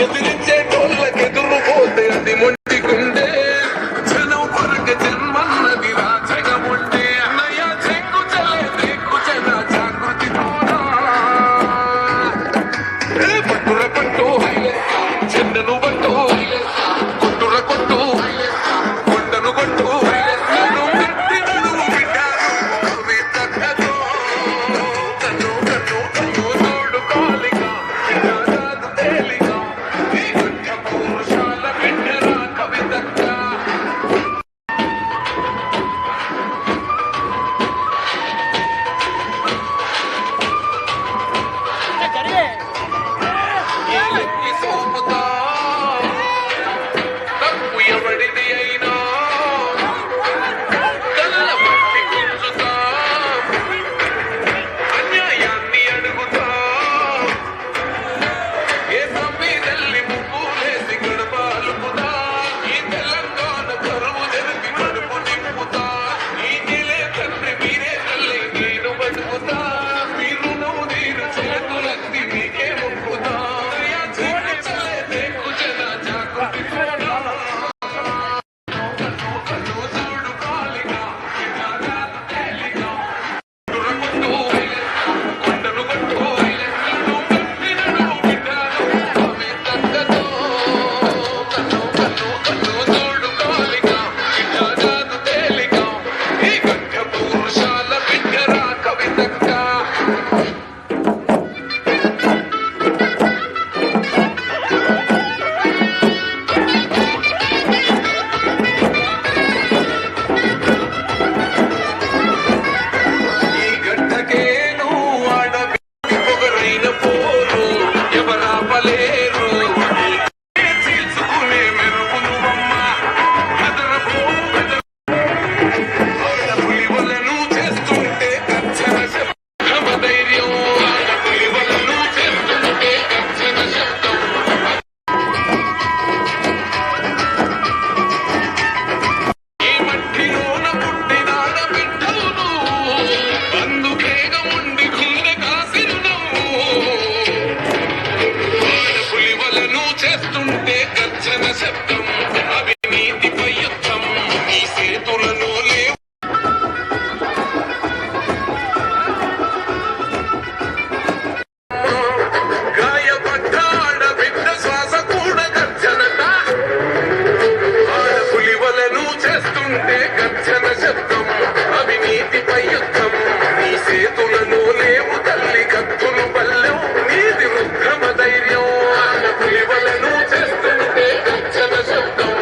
ఎదిరించేటోళ్ళకెదురు పోతే అది మొండి గుండె జనం కొరక జన్మన్నది రాజగముండే అన్నయ్య చెంగు చలే దేకు జన జాగృతి పట్టుర పట్టు చెండను పట్టు కొట్టుర కొట్టు కొండను కొట్టు చేస్తుంటే గర్జన శబ్దం అవినీతిపై యుద్ధం ఈ సేతులను లేవు గాయపడ్డ ఆడబిడ్డ శ్వాస కూడా గర్జనట ఆడపులివలను చేస్తుంటే గర్జన శబ్దం అవినీతిపై యుద్ధం ఈ సేతులను లేవు తల్లి కత్తులు పల్లెం నీతి రుద్రమ ధైర్యం పులివలను చేస్తుంటే గర్జన శబ్దం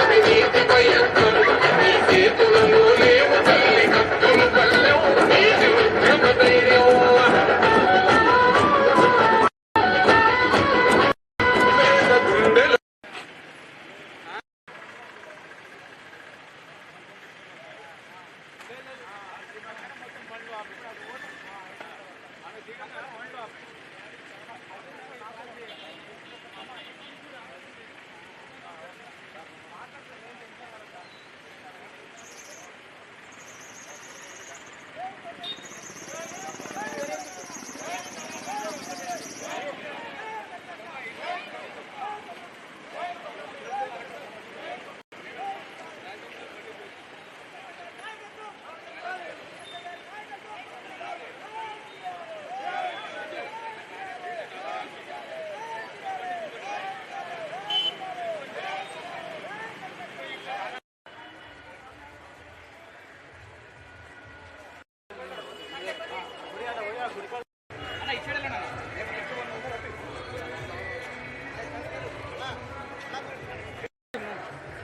అవినీతిపై యుద్ధం ఈ సేతులను లేవు తల్లి కత్తులు పల్లెం నీతి రుద్రమ ధైర్యం గుండెల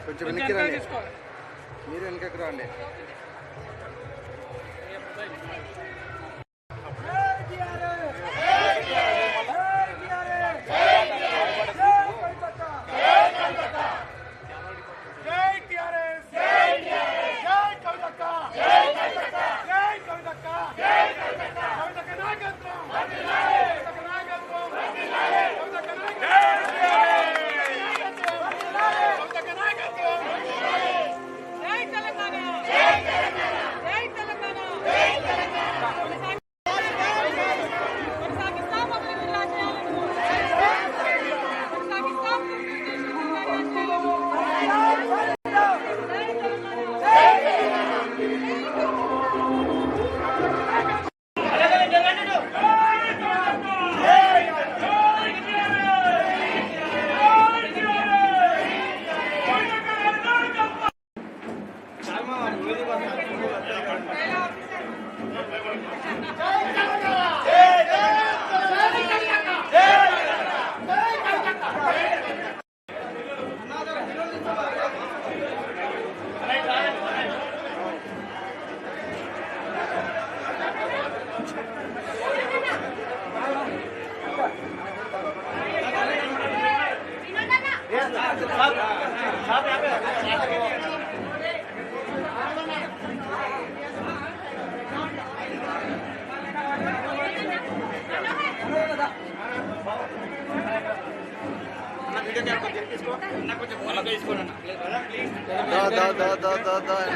కొంచెం వెనక్కి రండి, మీరు వెనకకి రండి. జై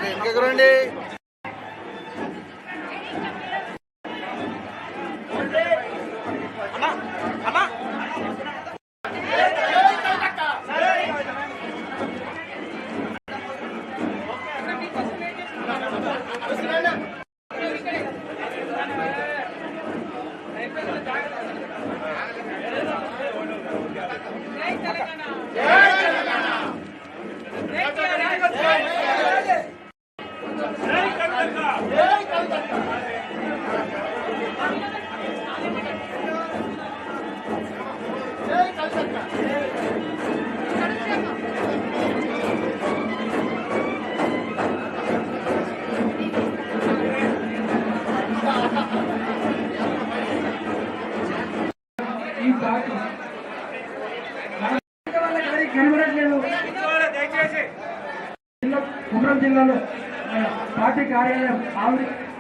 వెనకకు రండి. కుమ్రం జిల్లాలో పార్టీ కార్యాలయం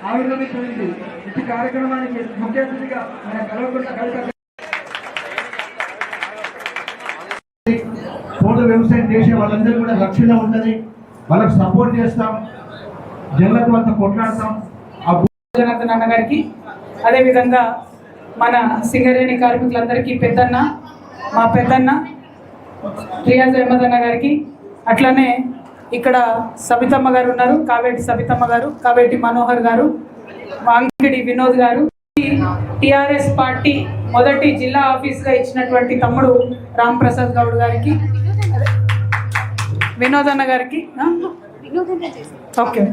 ఆవిర్భవించింది. ఈ కార్యక్రమానికి ముఖ్య అతిథిగా మన కల్వకుంట్ల కవిత పోడు వ్యవసాయం చేసే వాళ్ళందరూ కూడా రక్షణ ఉంటుంది, వాళ్ళకి సపోర్ట్ చేస్తాం, జనులతో అంతా కొట్లాడతాం. జనార్దన్ అన్న గారికి, అదేవిధంగా మన సింగరేణి కార్మికులందరికీ పెద్దన్న, మా పెద్దన్న రియాజ్ అహ్మద్ అన్న గారికి, అట్లనే ఇక్కడ సబితమ్మ గారు ఉన్నారు, కావేటి సబితమ్మ గారు, కావేటి మనోహర్ గారు, వాంకిడి వినోద్ గారు, టిఆర్ఎస్ పార్టీ మొదటి జిల్లా ఆఫీస్గా ఇచ్చినటువంటి తమ్ముడు రామ్ ప్రసాద్ గౌడ్ గారికి, వినోద్ అన్న గారికి, ఓకే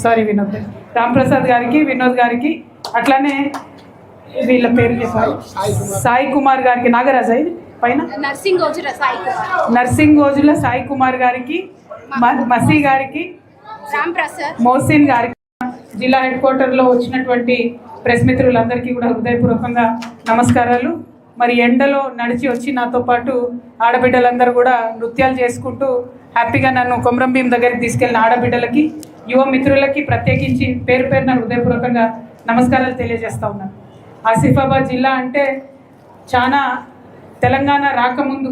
సారీ వినోద్ రామ్ ప్రసాద్ గారికి, వినోద్ గారికి, అట్లానే వీళ్ళ పేరు చెప్పారు, సాయి కుమార్ గారికి, నాగరాజ ఇది పైన నర్సింగ్ రోజుల సాయి కుమార్ గారికి, మసీ గారికి, మోసిన్ గారికి, జిల్లా హెడ్ క్వార్టర్లో వచ్చినటువంటి ప్రెస్ మిత్రులందరికీ కూడా హృదయపూర్వకంగా నమస్కారాలు. మరి ఎండలో నడిచి వచ్చి నాతో పాటు ఆడబిడ్డలందరూ కూడా నృత్యాలు చేసుకుంటూ హ్యాపీగా నన్ను కొమరం భీం దగ్గరికి తీసుకెళ్ళిన ఆడబిడ్డలకి, యువ మిత్రులకి ప్రత్యేకించి పేరు పేరున హృదయపూర్వకంగా నమస్కారాలు తెలియజేస్తా ఉన్నాను. ఆసిఫాబాద్ జిల్లా అంటే చాలా తెలంగాణ రాకముందు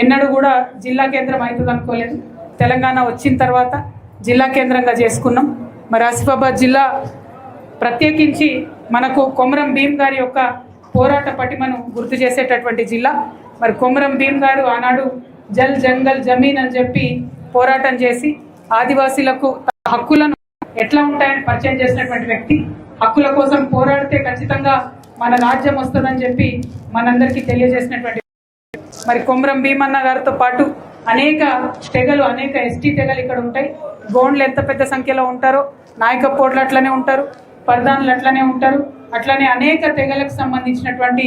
ఎన్నడూ కూడా జిల్లా కేంద్రం అవుతుంది అనుకోలేదు. తెలంగాణ వచ్చిన తర్వాత జిల్లా కేంద్రంగా చేసుకున్నాం. మరి ఆసిఫాబాద్ జిల్లా ప్రత్యేకించి మనకు కొమరం భీం గారి యొక్క పోరాట పటిమను గుర్తు చేసేటటువంటి జిల్లా. మరి కొమరం భీం గారు ఆనాడు జల్ జంగల్ జమీన్ అని చెప్పి పోరాటం చేసి ఆదివాసీలకు హక్కులను ఎట్లా ఉంటాయని పరిచయం చేసినటువంటి వ్యక్తి. హక్కుల కోసం పోరాడితే ఖచ్చితంగా మన రాజ్యం వస్తుందని చెప్పి మనందరికీ తెలియజేసినటువంటి. మరి కొమరం భీమన్న గారితో పాటు అనేక తెగలు, అనేక ఎస్టీ తెగలు ఇక్కడ ఉంటాయి. గోండ్లు ఎంత పెద్ద సంఖ్యలో ఉంటారో, నాయకపోడ్లు అట్లనే ఉంటారు, పర్దాన్లు అట్లనే ఉంటారు, అట్లనే అనేక తెగలకు సంబంధించినటువంటి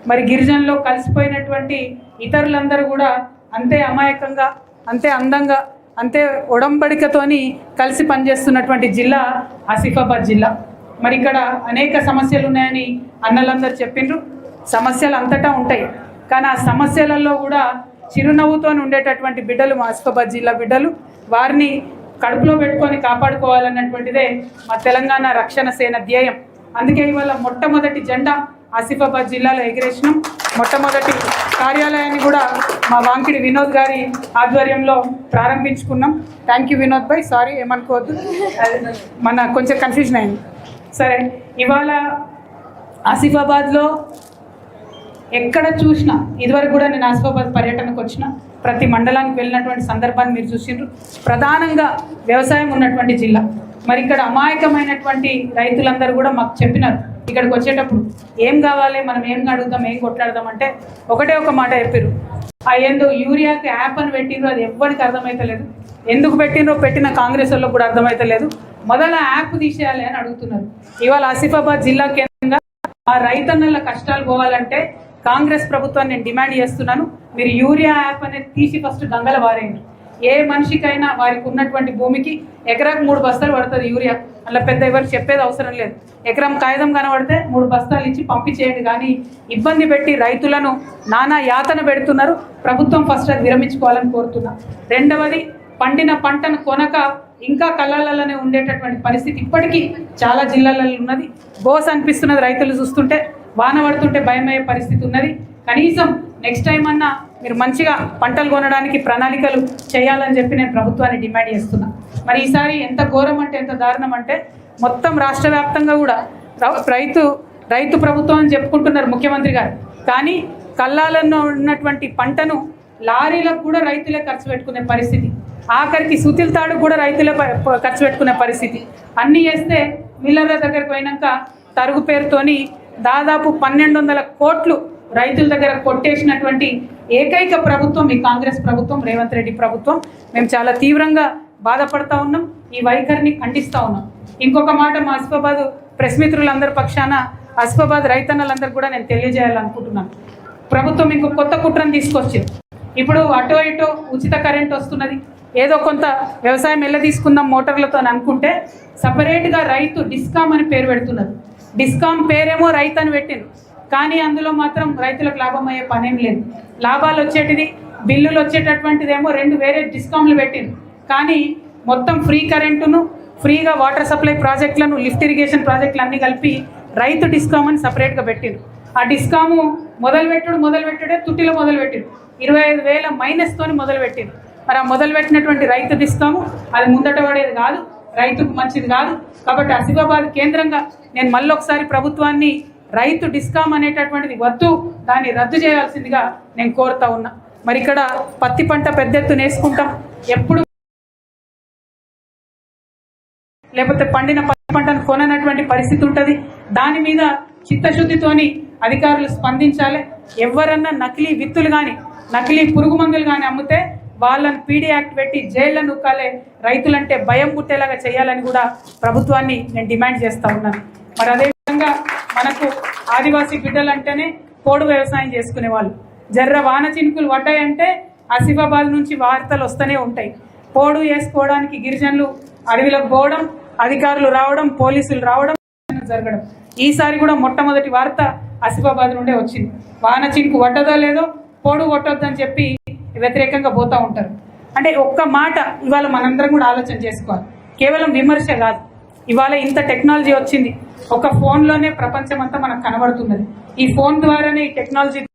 మరి గిరిజనులో కలిసిపోయినటువంటి ఇతరులందరూ కూడా అంతే అమాయకంగా, అంతే అందంగా, అంతే ఒడంబడికతోని కలిసి పనిచేస్తున్నటువంటి జిల్లా ఆసిఫాబాద్ జిల్లా. మరి ఇక్కడ అనేక సమస్యలు ఉన్నాయని అన్నలందరూ చెప్పిండ్రు. సమస్యలు అంతటా ఉంటాయి, కానీ ఆ సమస్యలలో కూడా చిరునవ్వుతో ఉండేటటువంటి బిడ్డలు మా ఆసిఫాబాద్ జిల్లా బిడ్డలు. వారిని కడుపులో పెట్టుకొని కాపాడుకోవాలన్నటువంటిదే మా తెలంగాణ రక్షణ సేన ధ్యేయం. అందుకే ఇవాళ మొట్టమొదటి జెండా ఆసిఫాబాద్ జిల్లాలో ఎగిరేసినాం. మొట్టమొదటి కార్యాలయాన్ని కూడా మా వాంకిడి వినోద్ గారి ఆధ్వర్యంలో ప్రారంభించుకున్నాం. థ్యాంక్ యూ వినోద్ భాయ్, సారీ ఏమనుకోవద్దు, మన కొంచెం కన్ఫ్యూజన్ అయింది. సరే, ఇవాళ ఆసిఫాబాద్లో ఎక్కడ చూసినా, ఇదివరకు కూడా నేను ఆసిఫాబాద్ పర్యటనకు వచ్చిన ప్రతి మండలానికి వెళ్ళినటువంటి సందర్భాన్ని మీరు చూసిండ్రు. ప్రధానంగా వ్యవసాయం ఉన్నటువంటి జిల్లా. మరి ఇక్కడ అమాయకమైనటువంటి రైతులందరూ కూడా మాకు చెప్పినారు, ఇక్కడికి వచ్చేటప్పుడు ఏం కావాలి, మనం ఏం అడుగుదాం, ఏం కొట్లాడదాం అంటే ఒకటే ఒక మాట చెప్పారు. ఆ ఏందో యూరియాకి యాప్ అని పెట్టినరు, అది ఎవ్వరికి అర్థమైతలేదు. ఎందుకు పెట్టినరో పెట్టిన కాంగ్రెస్ వాళ్ళకు కూడా అర్థమైతలేదు. మొదల యాప్ తీసేయాలి అని అడుగుతున్నారు. ఇవాళ ఆసిఫాబాద్ జిల్లా కేంద్రంగా ఆ రైతన్నల కష్టాలు పోవాలంటే కాంగ్రెస్ ప్రభుత్వాన్ని నేను డిమాండ్ చేస్తున్నాను, మీరు యూరియా యాప్ అనేది తీసి ఫస్ట్ గంగల వారేయండి. ఏ మనిషికైనా వారికి ఉన్నటువంటి భూమికి ఎకరాకు 3 బస్తాలు పడుతుంది యూరియా. అలా పెద్ద ఎవరికి చెప్పేది అవసరం లేదు. ఎకరం కాగితం కనబడితే 3 బస్తాలు ఇచ్చి పంపించేయండి. కానీ ఇబ్బంది పెట్టి రైతులను నానా యాతన పెడుతున్నారు. ప్రభుత్వం ఫస్ట్ అది విరమించుకోవాలని కోరుతున్నా. రెండవది, పండిన పంటను కొనక ఇంకా కళ్ళలలోనే ఉండేటటువంటి పరిస్థితి ఇప్పటికీ చాలా జిల్లాలలో ఉన్నది. బోస్ అనిపిస్తున్నది రైతులు చూస్తుంటే, వాన పడుతుంటే భయమయ్యే పరిస్థితి ఉన్నది. కనీసం నెక్స్ట్ టైం అన్నా మీరు మంచిగా పంటలు కొనడానికి ప్రణాళికలు చేయాలని చెప్పి నేను ప్రభుత్వాన్ని డిమాండ్ చేస్తున్నా. మరి ఈసారి ఎంత ఘోరం అంటే ఎంత దారుణం అంటే మొత్తం రాష్ట్ర వ్యాప్తంగా కూడా రైతు ప్రభుత్వం అని చెప్పుకుంటున్నారు ముఖ్యమంత్రి గారు. కానీ కళ్ళాలలో ఉన్నటువంటి పంటను లారీలకు కూడా రైతులే ఖర్చు పెట్టుకునే పరిస్థితి, ఆఖరికి సుతిల్ తాడు కూడా రైతులే ఖర్చు పెట్టుకునే పరిస్థితి. అన్నీ చేస్తే మిల్లర్ల దగ్గరకు పోయినాక తరుగు పేరుతోని దాదాపు 1200 కోట్లు రైతుల దగ్గర కొట్టేసినటువంటి ఏకైక ప్రభుత్వం ఈ కాంగ్రెస్ ప్రభుత్వం, రేవంత్ రెడ్డి ప్రభుత్వం. మేము చాలా తీవ్రంగా బాధపడతా ఉన్నాం, ఈ వైఖరిని ఖండిస్తూ ఉన్నాం. ఇంకొక మాట, మా ఆసిఫాబాద్ ప్రెస్ మిత్రులందరి పక్షాన ఆసిఫాబాద్ రైతన్నలందరూ కూడా నేను తెలియజేయాలనుకుంటున్నాను. ప్రభుత్వం ఇంకో కొత్త కుట్రను తీసుకొచ్చింది. ఇప్పుడు అటో ఇటో ఉచిత కరెంట్ వస్తున్నది, ఏదో కొంత వ్యవసాయం ఎల్ల తీసుకుందాం మోటార్లతో అని అనుకుంటే సపరేట్గా రైతు డిస్కామ్ అని పేరు పెడుతున్నారు. డిస్కామ్ పేరేమో రైతు అని పెట్టింది, కానీ అందులో మాత్రం రైతులకు లాభం అయ్యే పనేం లేదు. లాభాలు వచ్చేటిది, బిల్లులు వచ్చేటటువంటిదేమో 2 వేరే డిస్కామ్లు పెట్టింది. కానీ మొత్తం ఫ్రీ కరెంటును, ఫ్రీగా వాటర్ సప్లై ప్రాజెక్టులను, లిఫ్ట్ ఇరిగేషన్ ప్రాజెక్టులు అన్నీ కలిపి రైతు డిస్కామ్ అని సపరేట్గా పెట్టింది. ఆ డిస్కాము మొదలుపెట్టుడే తుట్టిలో మొదలుపెట్టింది, 25,000 మైనస్తోని మొదలుపెట్టింది. మరి ఆ మొదలుపెట్టినటువంటి రైతు డిస్కాము అది ముందట పడేది కాదు, రైతుకు మంచిది కాదు. కాబట్టి ఆసిఫాబాద్ కేంద్రంగా నేను మళ్ళొకసారి ప్రభుత్వాన్ని రైతు డిస్కామ్ అనేటటువంటిది వద్దు, దాన్ని రద్దు చేయాల్సిందిగా నేను కోరుతా ఉన్నా. మరి ఇక్కడ పత్తి పంట పెద్ద ఎత్తున వేసుకుంటాం, ఎప్పుడు లేకపోతే పండిన పత్తి పంటను కొననటువంటి పరిస్థితి ఉంటుంది. దాని మీద చిత్తశుద్ధితోని అధికారులు స్పందించాలి. ఎవరన్నా నకిలీ విత్తులు కానీ నకిలీ పురుగు మందులు కానీ అమ్మితే వాళ్ళని పీడీ యాక్ట్ పెట్టి జైల్లో నూకాలే, రైతులంటే భయం పుట్టేలాగా చేయాలని కూడా ప్రభుత్వాన్ని నేను డిమాండ్ చేస్తూ ఉన్నాను. మరి అదేవిధంగా మనకు ఆదివాసీ బిడ్డలు అంటేనే పోడు వ్యవసాయం చేసుకునే వాళ్ళు. జర్ర వాన చినుకులు పడ్డాయంటే ఆసిఫాబాద్ నుంచి వార్తలు వస్తూనే ఉంటాయి. పోడు వేసుకోవడానికి గిరిజనులు అడవిలోకి పోవడం, అధికారులు రావడం, పోలీసులు రావడం జరగడం. ఈసారి కూడా మొట్టమొదటి వార్త ఆసిఫాబాద్ నుండే వచ్చింది. వాన చినుకు పడ్డదో లేదో పోడు కొట్టొద్దని చెప్పి వ్యతిరేకంగా పోతూ ఉంటారు. అంటే ఒక్క మాట ఇవాళ మనందరం కూడా ఆలోచన చేసుకోవాలి. కేవలం విమర్శ కాదు, ఇవాళ ఇంత టెక్నాలజీ వచ్చింది, ఒక ఫోన్లోనే ప్రపంచం అంతా మనకు కనబడుతున్నది. ఈ ఫోన్ ద్వారానే ఈ టెక్నాలజీ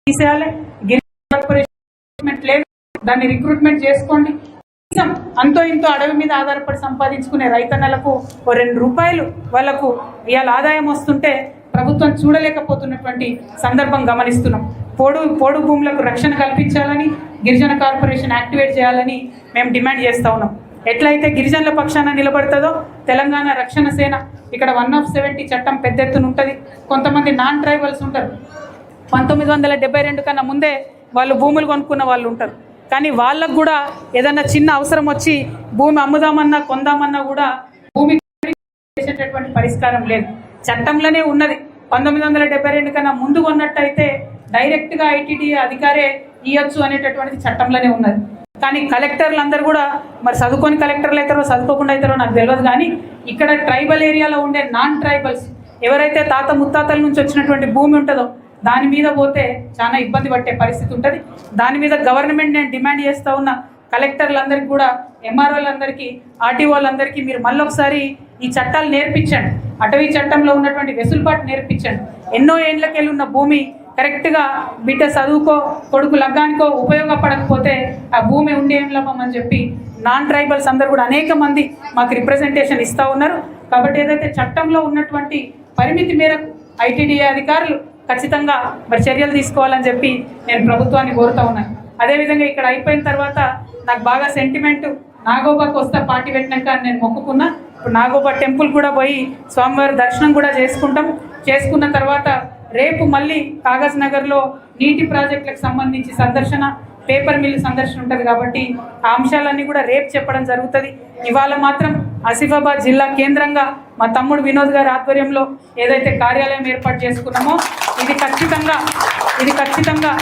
తీసేయాలి. రిక్రూట్మెంట్ లేదు, దాన్ని రిక్రూట్మెంట్ చేసుకోండి. అంతో ఇంతో అడవి మీద ఆధారపడి సంపాదించుకునే రైతన్నలకు 2 రూపాయలు వాళ్ళకు ఇవాళ ఆదాయం వస్తుంటే ప్రభుత్వం చూడలేకపోతున్నటువంటి సందర్భం గమనిస్తున్నాం. పోడు భూములకు రక్షణ కల్పించాలని, గిరిజన కార్పొరేషన్ యాక్టివేట్ చేయాలని మేము డిమాండ్ చేస్తూ ఉన్నాం. ఎట్లయితే గిరిజనుల పక్షాన నిలబడుతుందో తెలంగాణ రక్షణ సేన ఇక్కడ 170 చట్టం పెద్ద ఎత్తున ఉంటుంది. కొంతమంది నాన్ ట్రైబల్స్ ఉంటారు, 1972 కన్నా ముందే వాళ్ళు భూములు కొనుక్కున్న వాళ్ళు ఉంటారు. కానీ వాళ్ళకు కూడా ఏదన్నా చిన్న అవసరం వచ్చి భూమి అమ్ముదామన్నా కొందామన్నా కూడా భూమి చేసేటటువంటి పరిష్కారం లేదు, చట్టంలోనే ఉన్నది. 1972 కన్నా ముందు కొన్నట్టయితే డైరెక్ట్గా ఐటీడీ అధికారే ఇవ్వచ్చు అనేటటువంటిది చట్టంలోనే ఉన్నది. కానీ కలెక్టర్లు అందరూ కూడా మరి చదువుకొని కలెక్టర్లు అవుతారో చదువుకోకుండా అవుతారో నాకు తెలియదు. కానీ ఇక్కడ ట్రైబల్ ఏరియాలో ఉండే నాన్ ట్రైబల్స్ ఎవరైతే తాత ముత్తాతల నుంచి వచ్చినటువంటి భూమి ఉంటుందో దాని మీద పోతే చాలా ఇబ్బంది పట్టే పరిస్థితి ఉంటుంది. దాని మీద గవర్నమెంట్ నేను డిమాండ్ చేస్తూ ఉన్న కలెక్టర్లందరికీ కూడా, ఎంఆర్ఓలందరికీ, ఆర్టీఓలందరికీ మీరు మళ్ళొకసారి ఈ చట్టాలు నేర్పించండి. అటవీ చట్టంలో ఉన్నటువంటి వెసులుబాటు నేర్పించండి. ఎన్నో ఏండ్లకెళ్ళి ఉన్న భూమి కరెక్ట్గా బిడ్డ చదువుకో, కొడుకు లగ్గానికో ఉపయోగపడకపోతే ఆ భూమి ఉండి ఏం లాభం అని చెప్పి నాన్ ట్రైబల్స్ అందరూ కూడా అనేక మంది మాకు రిప్రజెంటేషన్ ఇస్తూ ఉన్నారు. కాబట్టి ఏదైతే చట్టంలో ఉన్నటువంటి పరిమితి మేరకు ఐటీడీఏ అధికారులు ఖచ్చితంగా మరి చర్యలు తీసుకోవాలని చెప్పి నేను ప్రభుత్వాన్ని కోరుతూ ఉన్నాను. అదేవిధంగా ఇక్కడ అయిపోయిన తర్వాత నాకు బాగా సెంటిమెంట్, నాగోబాకి వస్తా పార్టీ పెట్టినాక అని నేను మొక్కుకున్నా. ఇప్పుడు నాగోబా టెంపుల్ కూడా పోయి స్వామివారి దర్శనం కూడా చేసుకున్న తర్వాత రేపు మళ్ళీ కాగజ్ నగర్లో నీటి ప్రాజెక్టులకు సంబంధించి సందర్శన, పేపర్ మిల్ సందర్శన ఉంటుంది కాబట్టి ఆ అంశాలన్నీ కూడా రేపు చెప్పడం జరుగుతుంది. ఇవాళ మాత్రం ఆసిఫాబాద్ జిల్లా కేంద్రంగా మా తమ్ముడు వినోద్ గారి ఆధ్వర్యంలో ఏదైతే కార్యాలయం ఏర్పాటు చేసుకున్నామో ఇది ఖచ్చితంగా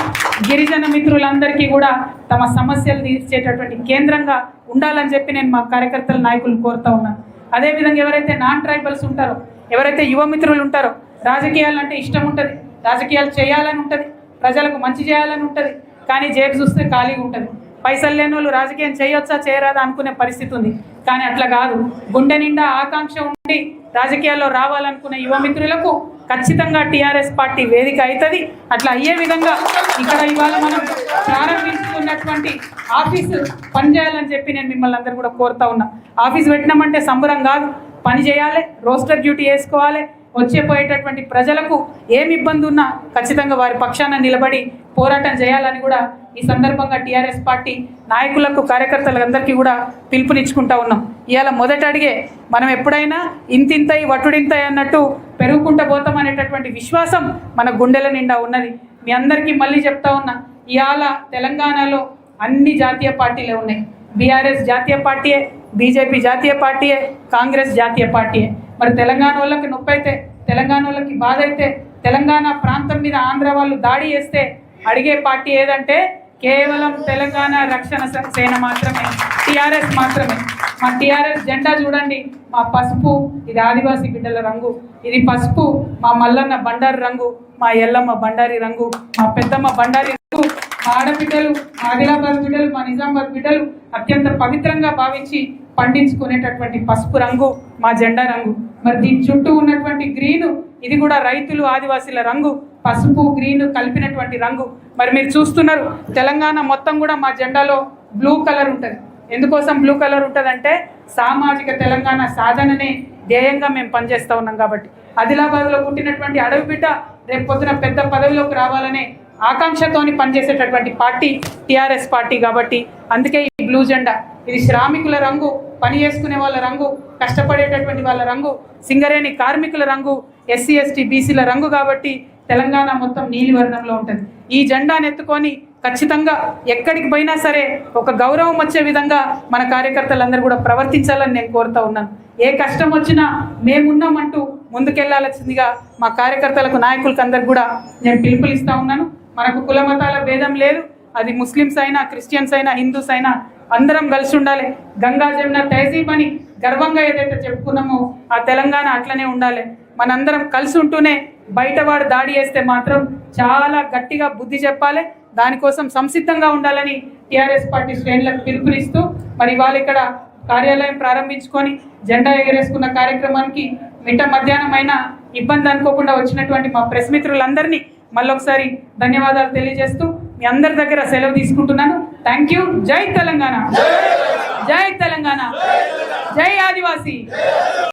గిరిజన మిత్రులందరికీ కూడా తమ సమస్యలు తీర్చేటటువంటి కేంద్రంగా ఉండాలని చెప్పి నేను మా కార్యకర్తల నాయకులను కోరుతా ఉన్నాను. అదేవిధంగా ఎవరైతే నాన్ ట్రైబల్స్ ఉంటారో, ఎవరైతే యువ మిత్రులు ఉంటారో, రాజకీయాలు అంటే ఇష్టం ఉంటుంది, రాజకీయాలు చేయాలని ఉంటుంది, ప్రజలకు మంచి చేయాలని ఉంటుంది, కానీ జేబు చూస్తే ఖాళీగా ఉంటుంది. పైసలు లేని వాళ్ళు రాజకీయం చేయొచ్చా చేయరాదా అనుకునే పరిస్థితి ఉంది. కానీ అట్లా కాదు, గుండె నిండా ఆకాంక్ష ఉండి రాజకీయాల్లో రావాలనుకునే యువ మిత్రులకు ఖచ్చితంగా టీఆర్ఎస్ పార్టీ వేదిక అవుతుంది. అట్లా అయ్యే విధంగా ఇక్కడ ఇవాళ మనం ప్రారంభించుకున్నటువంటి ఆఫీసు పనిచేయాలని చెప్పి నేను మిమ్మల్ని అందరూ కూడా కోరుతా ఉన్నా. ఆఫీస్ పెట్టినామంటే సంబరం కాదు, పని చేయాలి, రోస్టర్ డ్యూటీ వేసుకోవాలి. వచ్చేపోయేటటువంటి ప్రజలకు ఏమి ఇబ్బంది ఉన్నా ఖచ్చితంగా వారి పక్షాన నిలబడి పోరాటం చేయాలని కూడా ఈ సందర్భంగా టీఆర్ఎస్ పార్టీ నాయకులకు, కార్యకర్తలందరికీ కూడా పిలుపునిచ్చుకుంటా ఉన్నాం. ఇవాళ మొదటి అడిగే మనం ఎప్పుడైనా ఇంతింతై వటుడింతై అన్నట్టు పెరుగుకుంటూ పోతాం అనేటటువంటి విశ్వాసం మన గుండెల నిండా ఉన్నది. మీ అందరికీ మళ్ళీ చెప్తా ఉన్నా, ఇవాళ తెలంగాణలో అన్ని జాతీయ పార్టీలే ఉన్నాయి. బీఆర్ఎస్ జాతీయ పార్టీయే, బీజేపీ జాతీయ పార్టీయే, కాంగ్రెస్ జాతీయ పార్టీయే. మరి తెలంగాణ వాళ్ళకి నొప్పి అయితే, తెలంగాణ వాళ్ళకి బాధ అయితే, తెలంగాణ ప్రాంతం మీద ఆంధ్ర వాళ్ళు దాడి చేస్తే అడిగే పార్టీ ఏదంటే కేవలం తెలంగాణ రక్షణ సేన మాత్రమే, టీఆర్ఎస్ మాత్రమే. మా టీఆర్ఎస్ జెండా చూడండి, మా పసుపు ఇది ఆదివాసీ బిడ్డల రంగు, ఇది పసుపు మా మల్లన్న బండారి రంగు, మా ఎల్లమ్మ బండారి రంగు, మా పెద్దమ్మ బండారి రంగు, మా ఆడబిడ్డలు, మా ఆదిలాబాద్ బిడ్డలు, మా నిజామాబాద్ బిడ్డలు అత్యంత పవిత్రంగా భావించి పండించుకునేటటువంటి పసుపు రంగు మా జెండా రంగు. మరి దీని చుట్టూ ఉన్నటువంటి గ్రీను ఇది కూడా రైతులు, ఆదివాసీల రంగు, పసుపు గ్రీన్ కలిపినటువంటి రంగు. మరి మీరు చూస్తున్నారు, తెలంగాణ మొత్తం కూడా మా జెండాలో బ్లూ కలర్ ఉంటుంది. ఎందుకోసం బ్లూ కలర్ ఉంటుందంటే సామాజిక తెలంగాణ సాధననే ధ్యేయంగా మేము పనిచేస్తూ ఉన్నాం. కాబట్టి ఆదిలాబాద్లో పుట్టినటువంటి అడవి బిడ్డ రేపు పొద్దున పెద్ద పదవిలోకి రావాలనే ఆకాంక్షతోని పనిచేసేటటువంటి పార్టీ టీఆర్ఎస్ పార్టీ. కాబట్టి అందుకే ఈ బ్లూ జెండా ఇది శ్రామికుల రంగు, పని చేసుకునే వాళ్ళ రంగు, కష్టపడేటటువంటి వాళ్ళ రంగు, సింగరేణి కార్మికుల రంగు, ఎస్సీ ఎస్టీ బీసీల రంగు. కాబట్టి తెలంగాణ మొత్తం నీలివర్ణంలో ఉంటుంది. ఈ జెండాను ఎత్తుకొని ఖచ్చితంగా ఎక్కడికి పోయినా సరే ఒక గౌరవం వచ్చే విధంగా మన కార్యకర్తలందరూ కూడా ప్రవర్తించాలని నేను కోరుతా ఉన్నాను. ఏ కష్టం వచ్చినా మేమున్నామంటూ ముందుకెళ్లాల్సిందిగా మా కార్యకర్తలకు, నాయకులకు అందరికి కూడా నేను పిలుపునిస్తా ఉన్నాను. మనకు కుల మతాల భేదం లేదు. అది ముస్లిమ్స్ అయినా, క్రిస్టియన్స్ అయినా, హిందూస్ అయినా అందరం కలిసి ఉండాలి. గంగా జమున తహజీబ్ అని గర్వంగా ఏదైతే చెప్పుకున్నామో ఆ తెలంగాణ అట్లనే ఉండాలి. మనందరం కలిసి ఉంటూనే బయటవాడు దాడి చేస్తే మాత్రం చాలా గట్టిగా బుద్ధి చెప్పాలి. దానికోసం సంసిద్ధంగా ఉండాలని టీఆర్ఎస్ పార్టీ శ్రేణులకు పిలుపునిస్తూ మరి ఇవాళ ఇక్కడ కార్యాలయం ప్రారంభించుకొని జెండా ఎగరేసుకున్న కార్యక్రమానికి మిట్ట మధ్యాహ్నం అయినా ఇబ్బంది అనుకోకుండా వచ్చినటువంటి మా ప్రెస్ మిత్రులందరినీ మళ్ళొకసారి ధన్యవాదాలు తెలియజేస్తూ మీ అందరి దగ్గర సెలవు తీసుకుంటున్నాను. Thank you. జై తెలంగాణ, జై తెలంగాణ, జై ఆదివాసీ.